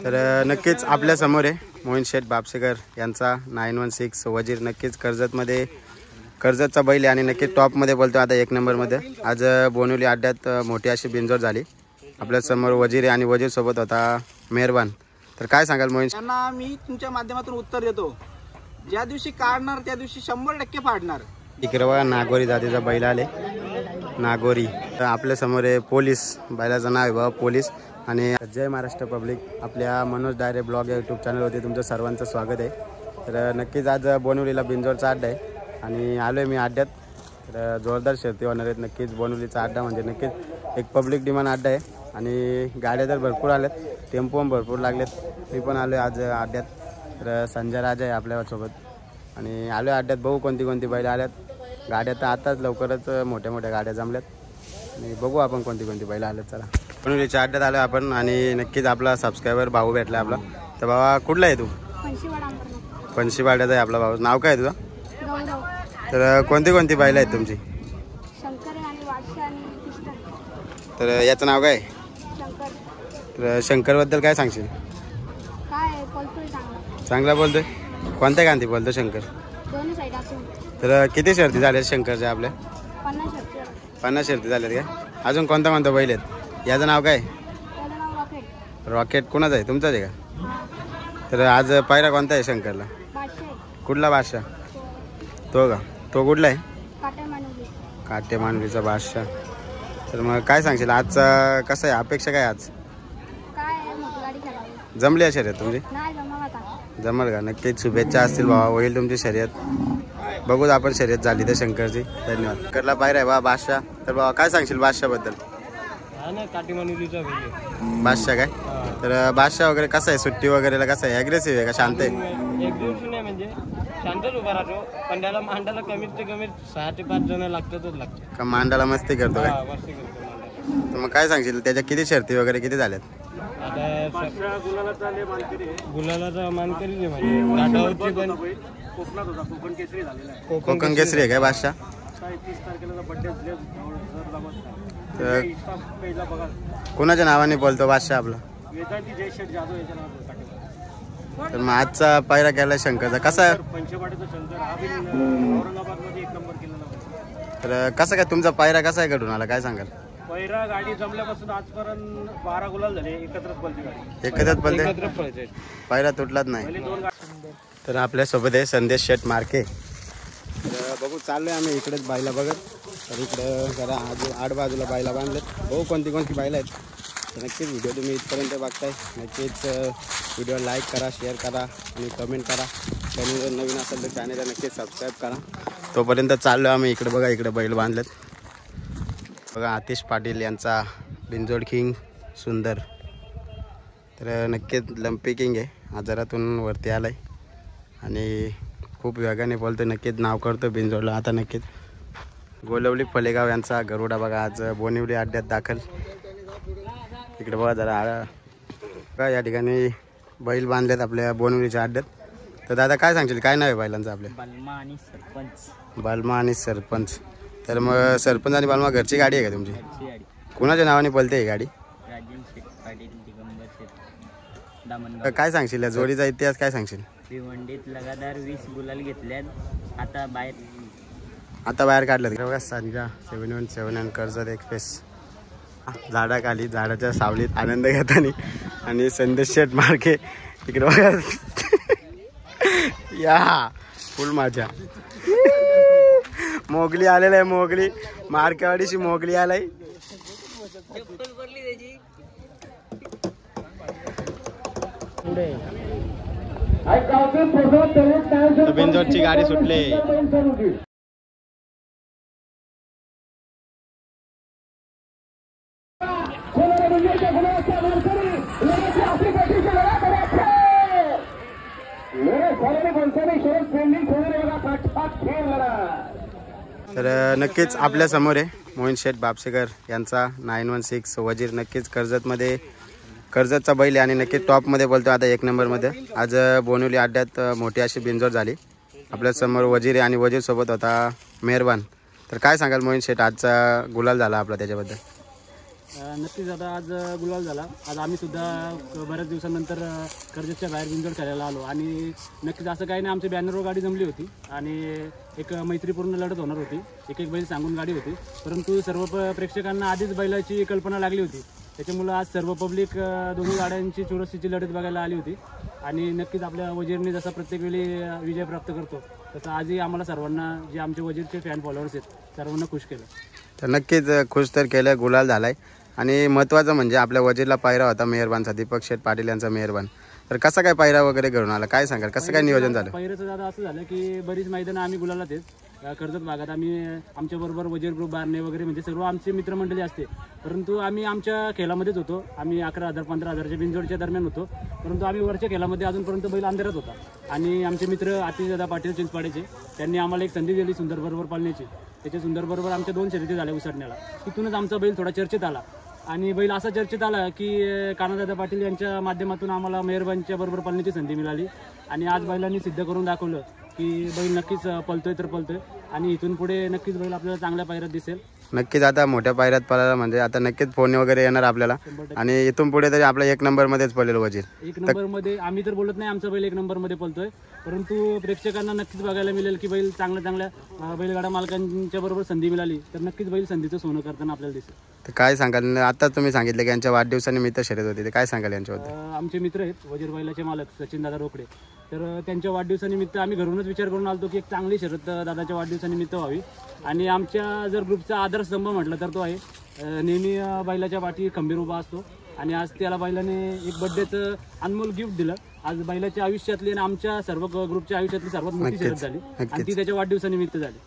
तर नक्कीच आपल्या समोर आहे मोहित शेठ बापसेकर यांचा 916 वजीर। नक्कीच कर्जतचा बैल आहे आणि नक्कीच टॉपमध्ये बोलतो आता 1 नंबरमध्ये। आज बोनिवली अड्ड्यात मोठी अशी बिंजोड झाली। आपल्या समोर वजीर आहे आणि वजीर सोबत होता मेहरबान। तर काय सांगाल मोहित? यांना मी तुमच्या माध्यमातून उत्तर देतो, ज्या दिवशी काढणार त्या दिवशी 100% फाडणार। इकडे बघा नागोरी जातीचा बैल आले, नागोरी। तर आपल्या समोर आहे पोलीस, बैलाचं नाव आहे बाबा पोलीस। आणि जय महाराष्ट्र पब्लिक, आपल्या मनोज डायरे ब्लॉग या यूट्यूब चॅनलवरती तुमचं सर्वांचं स्वागत आहे। तर नक्कीच आज बोनिवलीला बिंजोडचा अड्डा आहे आणि आलो आहे मी अड्ड्यात। तर जोरदार शर्ती होणार आहेत। नक्कीच बोनिवलीचा अड्डा म्हणजे नक्कीच एक पब्लिक डिमांड अड्डा आहे आणि गाड्या तर भरपूर आल्यात, टेम्पो पण भरपूर लागलेत। मी पण आलो आहे आज अड्ड्यात। तर संजय राजा आहे आपल्यासोबत आणि आलो आहे अड्ड्यात। बघू कोणती बैल आल्यात। गाड्या तर आताच लवकरच मोठ्या गाड्या जमल्यात आणि बघू आपण कोणती बैल आल्यात। चला बोनिवलीच्या अड्ड्यात आलो आपण आणि नक्कीच आपला सबस्क्रायबर भाऊ भेटला आपला। तर बाबा कुठला आहे तू? पंशीवाड्याचा आहे आपला भाऊ। नाव काय आहे तुझं? तर कोणती बैल आहेत तुमची? तर याचं नाव काय? तर शंकरबद्दल काय सांगशील? चांगला बोलतोय। कोणत्या गांधी बोलतो शंकर? तर किती शर्ती झाल्या शंकरच्या आपल्या? 50 शर्ती झाल्यात का? अजून कोणता बैल आहेत? याचं नाव काय? रॉकेट। कोणाचं आहे? तुमचाच आहे का? तर आज पायरा कोणता आहे शंकरला? कुठला बादशाह? तो का? तो कुठला आहे? काटे मानवीचा बादशाह। तर मग काय सांगशील आजचा कसं आहे? अपेक्षा काय आज? जमली आहे शर्यत तुमची? जमल का? नक्कीच शुभेच्छा असतील बाबा, होईल तुमची शर्यत। बघूच आपण शर्यत झाली तर शंकरची। धन्यवाद। शंकरला पायरा आहे बाबा बादशाह। तर बाबा काय सांगशील बादशाहबद्दल? बादशाह काय? तर बादशाह वगैरे कसं आहे? सुट्टी वगैरेला कसं आहे? ॲग्रेसिव्ह आहे का शांत आहे? म्हणजे शांतच उभा राहतो, पण त्याला मांडायला कमीत ते कमी 6 ते 5 जण लागतात का? मांडाला मस्ती करतो काय? तर मग काय सांगशील त्याच्या किती शर्ती वगैरे किती झाल्यात? आता गुलालाचा मानकरी म्हणजे कोकण केसरी आहे काय बादशाह? तर कोणाच्या नावाने बोलतो बादशाह आपला? तर मग आजचा पायरा केला शंकरचा कसा आहे? तर कसं काय तुमचा पायरा कसा आहे घडून आला? काय सांगाल? पहिरा गाडी जमल्यापासून आजपर्यंत 12 गुलाल झाले, एकत्रच पळते गाडी। एकत्रच पळते, पायरा तुटलाच नाही। तर आपल्यासोबत आहे संदेश शेठ मार्के। तर बघू चाललोय आम्ही इकडेच बायला बघत। तर इकडं जरा आड बाजूला बायला बांधलेत। बघू कोणती बायला आहेत। तर नक्कीच व्हिडिओ तुम्ही इथपर्यंत बघताय, नक्कीच व्हिडिओ लाईक करा, शेअर करा आणि कमेंट करा। चॅनल जर नवीन असेल तर चॅनलला नक्कीच सबस्क्राईब करा। तोपर्यंत चाललो आम्ही इकडे बघा, इकडे बैल बांधलेत बघा। आतिश पाटील यांचा बिंजोड किंग सुंदर। तर नक्कीच लंपी किंग आहे, आजारातून वरती आलाय आणि खूप वेगाने बोलतो। नक्कीच नाव करतो बिंजोडला। आता नक्कीच गोलवली फलेगाव यांचा गरुडा बघा आज बोनिवली अड्ड्यात दाखल। इकडे बघा जरा या ठिकाणी बैल बांधलेत आपल्या बोनिवलीच्या अड्ड्यात। तर दादा काय सांगशील, काय नाव आहे बैलांचं आपल्या? बलमा आणि सरपंच। बलमा आणि सरपंच। तर मग सरपंच आणि बलमा घरची गाडी आहे का तुमची? कुणाच्या नावाने पळते ही गाडी? काय सांगशील या जोडीचा इतिहास काय सांगशील? भिवंडीत लगातार 20 गुलाल घेतल्यात, आता बाहेर काढलं बघा। संजा 717 कर्जत एक्सप्रेस झाडाखाली झाडाच्या सावलीत आनंद घेताना आणि संदेश शेठ मार्के इकडे बघा या फुल माझ्या मोगली आलेला आहे। मोगली मार्केवाडीशी मोगली आलाय। बिंजोडची गाडी सुटली। तर नक्कीच आपल्या समोर आहे मोहित शेठ बापसेकर यांचा 916 वजीर। नक्कीच कर्जतचा बैल आहे आणि नक्कीच टॉपमध्ये बोलतो आता 1 नंबरमध्ये। आज बोनिवली अड्ड्यात मोठी अशी बिंजोड झाली। आपल्या समोर वजीर आहे आणि वजीर सोबत होता मेहरबान। तर काय सांगाल मोहित शेठ, आजचा गुलाल झाला आपला त्याच्याबद्दल? नक्कीच आता आज गुलाल झाला. आज आम्ही सुद्धा बऱ्याच दिवसानंतर कर्जतच्या बाहेर बिंजोड खेळायला आलो आणि नक्कीच असं काही नाही, आमच्या बॅनरवर गाडी जमली होती आणि एक मैत्रीपूर्ण लढत होणार होती. एक बैल सांगून गाडी होती, परंतु सर्व प्रेक्षकांना आधीच बैलाची कल्पना लागली होती. त्याच्यामुळं आज सर्व पब्लिक दोन्ही गाड्यांची चुरशीची लढत बघायला आली होती आणि नक्कीच आपल्या वजीरने जसा प्रत्येक वेळी विजय प्राप्त करतो तसं आजही आम्हाला सर्वांना, जे आमचे वजीरचे फॅन फॉलोअर्स आहेत, सर्वांना खुश केलं. तर नक्कीच खुश तर केलं, गुलाल झालाय. आणि महत्त्वाचं म्हणजे आपल्या वजीरला पायरा होता मेहरबानचा, दीपक शेठ पाटील यांचा मेहरबान. तर कसा काय पायरा वगैरे घडून आला, काय सांगाल, कसं काय नियोजन झालं? पायऱ्याचं दादा असं झालं की बरीच मैदानं आम्ही गुलाला तेच कर्जत भागात आम्ही आमच्याबरोबर वजीर ग्रुप बारणे वगैरे म्हणजे सर्व आमची मित्रमंडळी असते, परंतु आम्ही आमच्या खेळामध्येच होतो. आम्ही 11,000 15,000च्या बिंजोडच्या दरम्यान होतो, परंतु आम्ही वरच्या खेळामध्ये अजूनपर्यंत बैल अंधारात होता. आणि आमचे मित्र आतिशदादा पाटील चिंचपाड्याचे त्यांनी आम्हाला एक संधी दिली सुंदर बरोबर पाळण्याची. त्याच्या सुंदर बरोबर आमच्या 2 शर्यती झाल्या उसरण्याला. तिथूनच आमचा बैल थोडा चर्चेत आला आणि बैल असा चर्चेत आला की कानादादा पाटील यांच्या माध्यमातून आम्हाला मेहरबानच्या बरोबर पाळण्याची संधी मिळाली आणि आज बैलांनी सिद्ध करून दाखवलं की बैल नक्कीच पळतोय तर पळतोय आणि इथून पुढे नक्कीच बैल आपल्याला चांगल्या पायऱ्यात दिसेल. नक्कीच आता मोठ्या पायऱ्यात पळायला म्हणजे आता नक्कीच फोन वगैरे येणार आपल्याला आणि इथून पुढे तरी आपला 1 नंबरमध्येच पळेल वजीर. 1 नंबरमध्ये आम्ही तर बोलत नाही आमचा बैल 1 नंबरमध्ये पळतोय, परंतु प्रेक्षकांना नक्कीच बघायला मिळेल की बैल चांगल्या बैलगाडा मालकांच्या बरोबर संधी मिळाली तर नक्कीच बैल संधीचं सोनं करताना आपल्याला दिसेल. तर काय सांगाल, आता तुम्ही सांगितलं की यांच्या वाढदिवसानिमित्त शर्यत होती, ते काय सांगाल यांच्याबद्दल? आमचे मित्र आहेत वजीर बैलाचे मालक सचिन दादा रोकडे, तर त्यांच्या वाढदिवसानिमित्त आम्ही घरूनच विचार करून आलतो की एक चांगली शर्यत दादाच्या वाढदिवसानिमित्त व्हावी. आणि आमच्या जर ग्रुपचा आदर्शस्तंभ म्हटलं तर तो आहे, नेहमी बैलाच्या पाठी खंबीर उभा असतो आणि आज त्याला बैलाने एक बर्थडेचं अनमोल गिफ्ट दिलं. आज बैलाच्या आयुष्यातली आणि आमच्या सर्व ग्रुपच्या आयुष्यातली सर्वात मोठी शर्यत झाली आणि ती त्याच्या वाढदिवसानिमित्त झाली.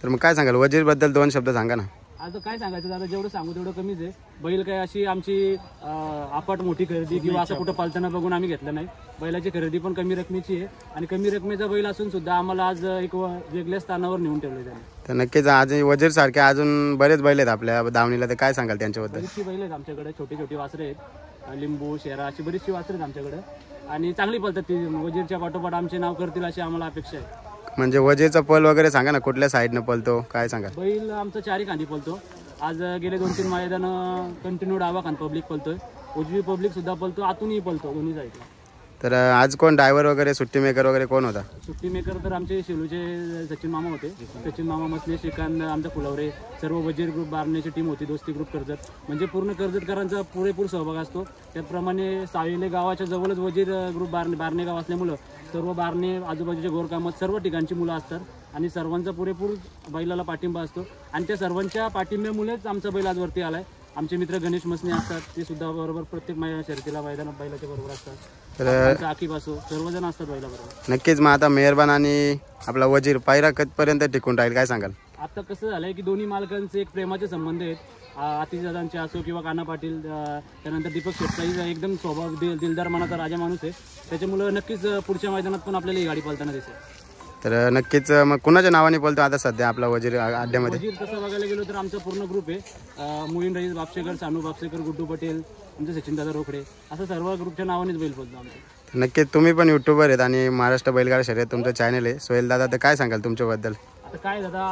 तर मग काय सांगाल वजीरबद्दल 2 शब्द सांगा ना. आता काय सांगायचं दादा, जेवढं सांगू तेवढं कमीच आहे. बैल काय अशी आमची अफाट मोठी खरेदी किंवा असं कुठं पालताना बघून आम्ही घेतलं नाही. बैलाची खरेदी पण कमी रकमेची आहे आणि कमी रकमेचा बैल असून सुद्धा आम्हाला आज एक वेगळ्या स्थानावर नेऊन ठेवलं त्याने. तर नक्कीच आज वजीर सारखे अजून बरेच बैल आहेत आपल्या दावणीला, तर काय सांगाल त्यांच्याबद्दल? बरीचशी बैल आहेत आमच्याकडे, छोटी छोटी वासरे आहेत, लिंबू शेरा अशी बरीचशी वासरे आहेत आमच्याकडे आणि चांगली पळतात. ती वजीरच्या पाठोपाठ आमचे नाव करतील अशी आम्हाला अपेक्षा आहे. म्हणजे वजीरचा पल वगैरे सांगा ना, कुठल्या साईडनं पळतो काय सांगा? बैल आमचा 4 खांदी पळतो. आज गेले 2-3 मैदान कंटिन्यू डावा खांद पब्लिक पळतोय, उजवी पब्लिक सुद्धा पळतो, आतूनही पळतो, दोन्ही साईडला. तर आज कोण ड्रायव्हर वगैरे सुट्टी मेकर वगैरे कोण होता? सुट्टी मेकर तर आमचे शिलूचे सचिन मामा होते. सचिन मामा मसले, श्रीकांत, आमचा फुलवरे, सर्व वजीर ग्रुप बारण्याची टीम होती, दोस्ती ग्रुप कर्जत. म्हणजे पूर्ण कर्जतकरांचा पुरेपूर सहभाग असतो. त्याप्रमाणे सावेले गावाच्या जवळच वजीर ग्रुप बारणे गाव असल्यामुळं सर्व बारणे आजूबाजूच्या गोरकामात सर्व ठिकाणची मुलं असतात आणि सर्वांचा पुरेपूर बैलाला पाठिंबा असतो आणि त्या सर्वांच्या पाठिंब्यामुळेच आमचा बैल आजवरती आलाय. आमचे मित्र गणेश मसने असतात, ते सुद्धा बरोबर प्रत्येक शर्यतीला मैदानात बैलाच्या बरोबर असतात. तर आकिब असो, सर्वजण असतात बैलाबरोबर. नक्कीच. मग आता मेहरबान आणि आपला वजीर पायरा कधीपर्यंत टिकून राहील काय सांगाल? आता कसं झालंय की दोन्ही मालकांचे एक प्रेमाचे संबंध आहेत. आतिशदादांचे असो किंवा कान्हा पाटील, त्यानंतर दीपक शेट्टीचा एकदम स्वभाव दिलदार मनाचा राजा माणूस आहे. त्याच्यामुळं नक्कीच पुढच्या मैदानात पण आपल्याला ही गाडी पळताना दिसेल. तर नक्कीच. मग कुणाच्या नावाने बोलतो आता सध्या आपला वजीर अड्ड्यामध्ये? वजीर तसं बघायला गेलो तर आमचा पूर्ण ग्रुप आहे. मोहीन रईस बापशेकर, सानू बापशेकर, गुड्डू पटेल, आमचे सचिन दादा रोकडे, असं सर्व ग्रुपच्या नावानेच बैल बोलतो आमचं. नक्कीच. तुम्ही पण युट्यूबर आहेत आणि महाराष्ट्र बैलगाडा शर्यत तुमचं चॅनल आहे सोहेल दादा, तर काय सांगाल तुमच्याबद्दल? आता काय दादा,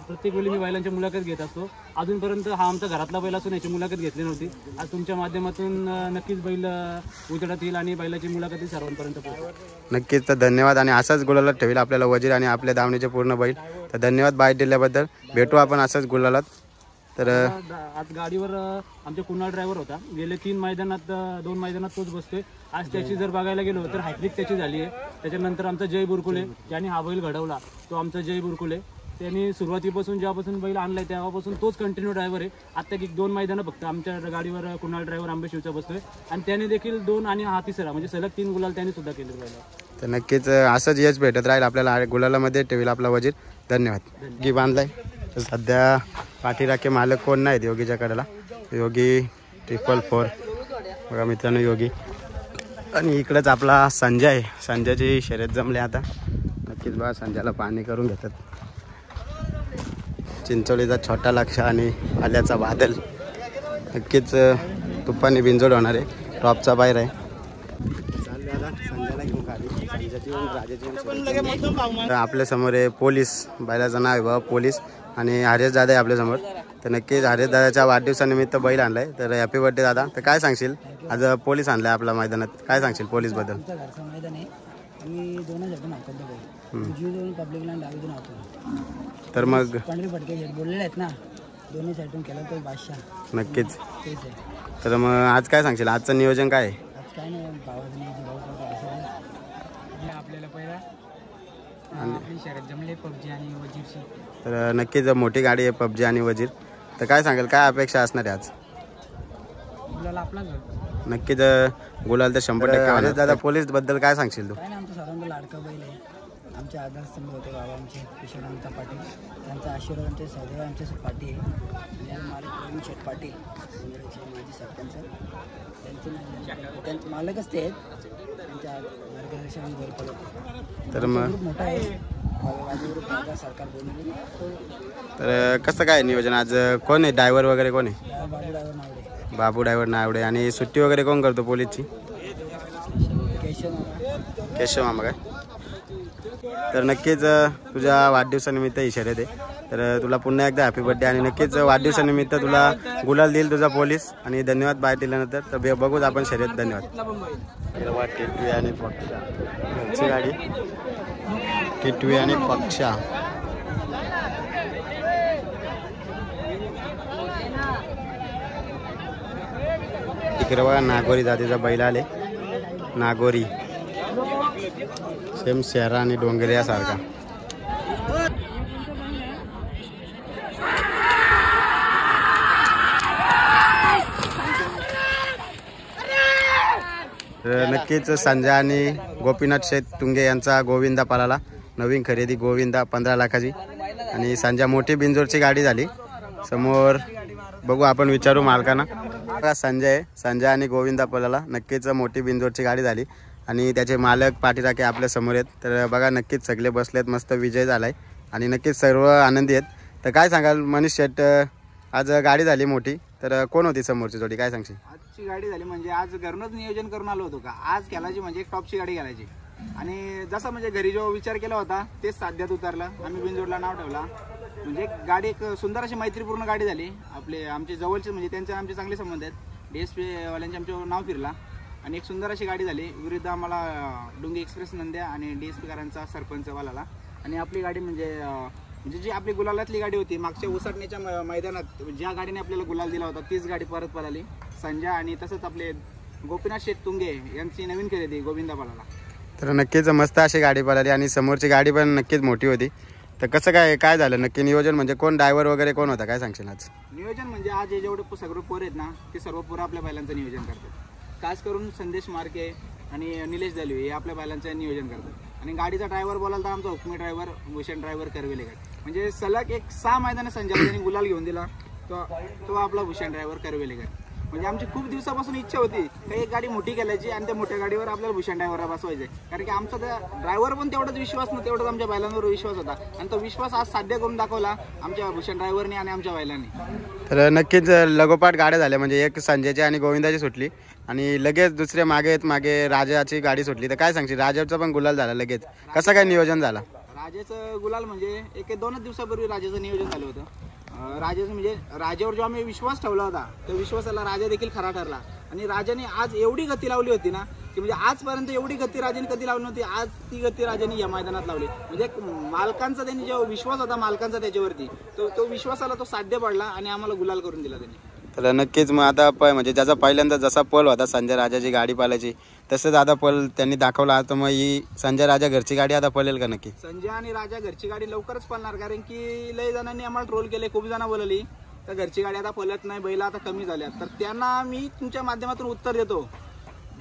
प्रत्येक वेळी मी बैलांची मुलाखत घेत असतो. अजूनपर्यंत हा आमचा घरातला बैल असून याची मुलाखत घेतली नव्हती. आज तुमच्या माध्यमातून नक्कीच बैल उजेडात येईल आणि बैलाची मुलाखत सर्वांपर्यंत पोहोचेल. नक्कीच. तर धन्यवाद आणि असाच गुलालात ठेवील आपल्याला वजीर आणि आपल्या दावणीचे पूर्ण बैल. तर धन्यवाद बाईट दिल्याबद्दल. भेटू आपण असंच गुलालात. तर आज गाडीवर आमच्या कुणाल ड्रायव्हर होता. गेले 2 मैदानात तोच बसतोय. आज त्याची जर बघायला गेलो तर हॅट्रिक त्याची झाली आहे. त्याच्यानंतर आमचा जय बुरकुले, ज्यांनी हा बैल घडवला तो आमचा जय बुरकुले. त्यांनी सुरुवातीपासून जेव्हापासून बैल आणलाय तेव्हापासून तोच कंटिन्यू ड्रायव्हर आहे. आता 2 मैदानं फक्त आमच्या गाडीवर कुणाल ड्रायव्हर आंबेशिवचा बसतोय आणि त्याने देखील 2 आणि हा तिसरा म्हणजे सलग 3 गुलाल त्याने सुद्धा केले बैल. तर नक्कीच असंच यश भेटत राहील आपल्याला गुलालामध्ये ठेवील आपला वजीर. धन्यवाद. योगी बांधलाय. तर सध्या पाठीराखे मालक कोण नाहीत योगीच्या कडेला. योगी 444 बघा मित्रांनो, योगी. आणि इकडंच आपला संजय आहे. संजयची शर्यत जमले आता. नक्कीच बघा संजयला पाणी करून घेतात. चिंचोलीचा छोटा लक्ष आणि आल्याचा बादल. नक्कीच तुप्पाने बिंजोड होणार आहे. टॉपचा बाहेर आहे. संजयला घेऊन आपल्या समोर आहे पोलीस, बैलाचं नाव आहे बाबा पोलीस आणि हरेश दादा आहे आपल्यासमोर. तर नक्कीच हरेश दादाच्या वाढदिवसानिमित्त बैल आणलाय. तर हॅपी बर्थडे दादा. तर काय सांगशील, आज पोलीस आणलाय आपल्या मैदानात, काय सांगशील पोलीस बद्दल? आमचं घरचं मैदान आहे. आम्ही दोनच हटून हाकलतो बैल, उजवीकडून पब्लिकला डावीतून हाकतो. तर मग पंढरी फटके जे बोललेले आहेत ना, दोन्ही साईडून केला तो बादशाह नक्कीच. तेच आहे. तर मग आज काय सांगशील, आजचं नियोजन काय आहे? आज काय नाही, भावाचं नाही भाऊ आपल्याला पहिला आपली शर्यत जमले पबजी आणि वजीरची. तर नक्कीच मोठी गाडी आहे पबजी आणि वजीर. तर काय सांगेल, काय अपेक्षा असणार आहे आज? मुलाला आपलाच नक्कीच गुलाल तर 100% हरेश दादा पोलीस बद्दल काय सांगशील तू? काय नाही, आमचा सर्वांचा लाडका बैल आहे. आमचे आधारस्तंभ होते बाबा आमचे किशोरांता पाटील, त्यांचा आशीर्वाद आमचे सदैव आमच्या पाठी आहे. आणि मालक प्रवीण शेठ पाटील माजी सरपंच, त्यांचे मालकच ते आहेत. त्यांच्या मार्गदर्शन भर पडत. तर मग ग्रुप मोठा आहे, माझे ग्रुप दादा सरकार बोलले. तर कसं काय नियोजन आज, कोण आहे ड्रायव्हर वगैरे, कोण आहे? बाबू ड्रायव्हर नावडे, बाबू ड्रायव्हर नावडे. आणि सुट्टी वगैरे कोण करतो पोलीसची? केशव मामा. केशव मामा काय? तर नक्कीच तुझ्या वाढदिवसानिमित्त ही शर्यत आहे. तर तुला पुन्हा एकदा हॅपी बर्थडे. आणि नक्कीच वाढदिवसानिमित्त तुला गुलाल देईल तुझा पोलीस. आणि धन्यवाद बाहेर दिल्यानंतर. तर बघूच आपण शर्यत. धन्यवाद. टिटवी आणि पक्षा घरची गाडी, टिटवी आणि पक्षा. तिकडे बघा नागोरी जातीचा बैल आले. नागोरी सेम शेरा आणि डोंगरिया सारखा. नक्कीच संजय आणि गोपीनाथ शेठ तुंगे यांचा गोविंदा पळाला. नवीन खरेदी गोविंदा 15 लाखाची. आणि संजय मोठी बिंजोरची गाडी झाली. समोर बघू आपण, विचारू मालकांना. संजय आणि गोविंदा पळाला. नक्कीच मोठी बिंजोरची गाडी झाली. आणि त्याचे मालक पाठीराखे आपल्या समोर आहेत. तर बघा नक्कीच सगळे बसलेत, मस्त विजय झालाय. आणि नक्कीच सर्व आनंदी आहेत. तर काय सांगाल मनीष शेठ, आज गाडी झाली मोठी, तर कोण होती समोरची जोडी, काय सांगशील? आजची गाडी झाली म्हणजे आज घरूनच नियोजन करून आलो होतो का आज खेळायची म्हणजे एक टॉपची गाडी घालायची. आणि जसा म्हणजे घरी जो विचार केला होता तेच साध्यात उतरला. आम्ही बिंजोडला नाव ठेवला. म्हणजे गाडी एक सुंदर अशी मैत्रीपूर्ण गाडी झाली. आमचे जवळचे म्हणजे त्यांचे आमचे चांगले संबंध आहेत. DSP वाल्यांचे आमचं नाव फिरला. आणि एक सुंदर अशी गाडी झाली. विरुद्ध आम्हाला डुंगी एक्सप्रेस नंद्या आणि DSP करांचा सरपंच वालाला. आणि आपली गाडी म्हणजे जी आपली गुलालातली गाडी होती मागच्या उसटण्याच्या मैदानात ज्या गाडीने आपल्याला गुलाल दिला होता तीच गाडी परत पळाली संजय. आणि तसंच आपले गोपीनाथ शेठ तुंगे यांची नवीन खरेदी गोविंदा पळाला. तर नक्कीच मस्त अशी गाडी पळाली. आणि समोरची गाडी पण नक्कीच मोठी होती. तर कसं काय झालं नक्की नियोजन, म्हणजे कोण ड्रायव्हर वगैरे कोण होता, काय सांगशील आज? नियोजन म्हणजे आज हे जेवढे सगळे पोर आहेत ना ते सर्व पोरं आपल्या बैलांचं नियोजन करतात. खास करून संदेश मार्के आणि निलेश दलवे हे आपल्या बैलांचं नियोजन करतात. आणि गाडीचा ड्रायव्हर बोलाल तर आमचा हुकमी ड्रायव्हर भूषण ड्रायव्हर करवेलेकर. म्हणजे सलग एक 6 मैदान संजय त्यांनी गुलाल घेऊन दिला तो आपला भूषण ड्रायव्हर करवेलेकर. म्हणजे आमची खूप दिवसापासून इच्छा होती की एक गाडी मोठी केल्याची आणि त्या मोठ्या गाडीवर आपल्याला भूषण ड्रायव्हरला बसवायचे. कारण की आमचा त्या ड्रायव्हर पण तेवढाच विश्वास नव्हता, तेवढाच आमच्या बैलांवर विश्वास होता. आणि तो विश्वास आज साध्य करून दाखवला आमच्या भूषण ड्रायव्हरने आणि आमच्या बैलांनी. तर नक्कीच लगोपाठ गाड्या झाल्या. म्हणजे एक संजयची आणि गोविंदाची सुटली आणि लगेच दुसरे मागे राजाची गाडी सुटली. तर काय सांगशील, राजाचा पण गुलाल झाला लगेच, कसं काय नियोजन झाला? राजाचं गुलाल म्हणजे 1-2 दिवसापूर्वी राजाचं नियोजन झालं होतं. राजाचं म्हणजे राजावर जो आम्ही विश्वास ठेवला होता त्या विश्वासाला राजा देखील खरा ठरला. आणि राजाने आज एवढी गती लावली होती ना की म्हणजे आजपर्यंत एवढी गती राजाने कधी लावली नव्हती. आज ती गती राजाने या मैदानात लावली. म्हणजे मालकांचा त्यांनी जो विश्वास होता मालकांचा त्याच्यावरती तो विश्वासाला तो साध्य पडला आणि आम्हाला गुलाल करून दिला त्यांनी. तर नक्कीच मग आता म्हणजे ज्याचा पहिल्यांदा जसा पल होता संजय राजाची गाडी पालायची तसंच आता पल त्यांनी दाखवला. तर मग ही संजय राजा घरची गाडी आता पळेल का नक्की? संजय आणि राजा घरची गाडी लवकरच पळणार. कारण की लय जणांनी आम्हाला ट्रोल केले, खूप जण बोलली तर घरची गाडी आता पळत नाही, बैल आता कमी झाल्या. तर त्यांना मी तुमच्या माध्यमातून उत्तर देतो,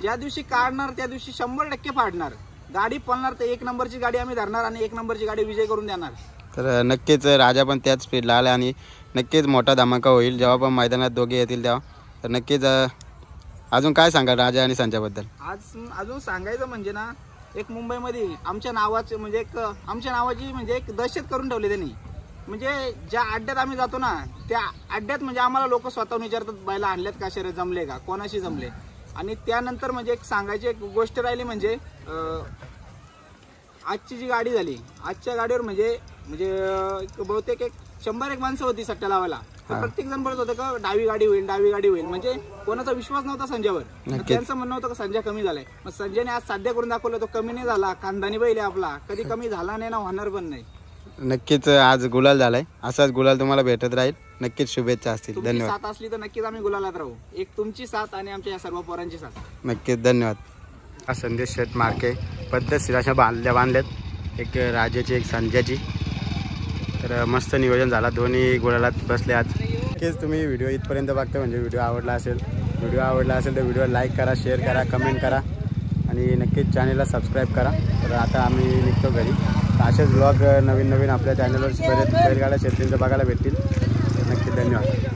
ज्या दिवशी काढणार त्या दिवशी 100% फाडणार. गाडी पळणार तर 1 नंबरची गाडी आम्ही धरणार आणि 1 नंबरची गाडी विजय करून देणार. तर नक्कीच राजा पण त्याच स्पीडला आला आणि नक्कीच मोठा धमाका होईल जेव्हा पण मैदानात दोघे येतील तेव्हा. तर नक्कीच अजून काय सांगा राजा आणि संजयबद्दल? अजून सांगायचं म्हणजे ना एक मुंबईमध्ये आमच्या नावाची म्हणजे एक दहशत करून ठेवली त्यांनी. म्हणजे ज्या अड्ड्यात आम्ही जातो ना त्या अड्ड्यात म्हणजे आम्हाला लोक स्वतःहून विचारतात बैला आणल्यात का, शर्यत जमले का, कोणाशी जमले. आणि त्यानंतर म्हणजे एक सांगायची एक गोष्ट राहिली म्हणजे आजची जी गाडी झाली आजच्या गाडीवर म्हणजे बहुतेक 100 माणसं होती सट्ट्या लावायला. प्रत्येक जण बोलत होतं का डावी गाडी होईल म्हणजे कोणाचा विश्वास नव्हता संजयवर. त्यांचं म्हणणं होतं का संजय कमी झालाय. मग संजयने आज साध्य करून दाखवलं. तो कमी नाही झाला. खानदानी बैल आहे आपला. कधी कमी झाला नाही ना होणार पण नाही. नक्कीच आज गुलाल झालाय. असाच गुलाल तुम्हाला भेटत राहील. नक्कीच शुभेच्छा असतील. धन्यवाद. साथ असली तर नक्कीच आम्ही गुलालात राहू. एक तुमची साथ आणि आमच्या या सर्व पोरांची साथ. नक्कीच धन्यवाद. हा संदेश शेट मार्के पद्धतशीर अशा बांधल्यात. एक राजाची एक संजयची. तर मस्त नियोजन झाला. दोन्ही गुलालात बसले आज. नक्कीच तुम्ही व्हिडिओ इथपर्यंत बघता म्हणजे व्हिडिओ आवडला असेल तर व्हिडिओ लाईक करा, शेअर करा, कमेंट करा आणि नक्कीच चॅनलला सबस्क्राईब करा. तर आता आम्ही निघतो घरी. असेच ब्लॉग नवीन आपल्या चॅनलवर बरेच बैलगाड्या शेतीचं बघायला भेटतील. नक्की धन्यवाद.